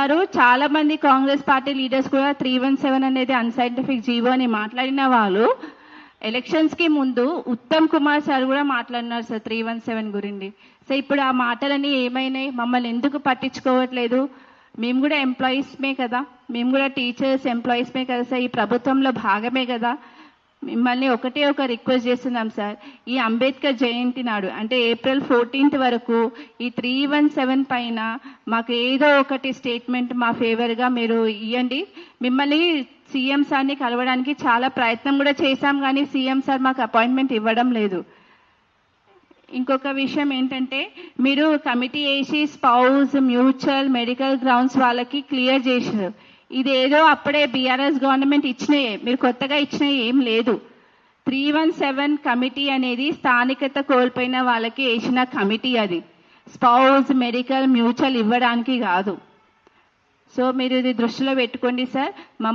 గారు చాలా మంది కాంగ్రెస్ పార్టీ లీడర్స్ కూడా 317 అనేది అన్సైంటిఫిక్ జీవో అని మాట్లాడిన వాళ్ళు ఎలక్షన్స్ కి ముందు ఉత్తమ్ కుమార్ సార్ కూడా మాట్లాడినారు సార్ 317 గురించి. సో ఇప్పుడు ఆ మాటలని ఏమైనాయి? మమ్మల్ని ఎందుకు పట్టించుకోవట్లేదు? మేము కూడా ఎంప్లాయీస్మే కదా, మేము కూడా టీచర్స్ ఎంప్లాయీస్మే కదా సార్, ఈ ప్రభుత్వంలో భాగమే కదా. మిమ్మల్ని ఒకటే ఒక రిక్వెస్ట్ చేస్తున్నాం సార్, ఈ అంబేద్కర్ జయంతి నాడు అంటే April 14th వరకు ఈ 317 పైన మాకు ఏదో ఒకటి స్టేట్మెంట్ మా ఫేవర్గా మీరు ఇవ్వండి. మిమ్మల్ని సీఎం సార్ని కలవడానికి చాలా ప్రయత్నం కూడా చేశాం, కానీ సీఎం సార్ మాకు అపాయింట్మెంట్ ఇవ్వడం లేదు. ఇంకొక విషయం ఏంటంటే, మీరు కమిటీ వేసి స్పౌస్, మ్యూచువల్, మెడికల్ గ్రౌండ్స్ వాళ్ళకి క్లియర్ చేశారు. ఇదేదో అప్పుడే బీఆర్ఎస్ గవర్నమెంట్ ఇచ్చినాయే, మీరు కొత్తగా ఇచ్చినవి ఏం లేదు. 317 కమిటీ అనేది స్థానికత కోల్పోయిన వాళ్ళకి వేసిన కమిటీ, అది స్పౌస్, మెడికల్, మ్యూచువల్ ఇవ్వడానికి కాదు. సో మీరు ఇది దృష్టిలో పెట్టుకోండి సార్. మమ్మల్ని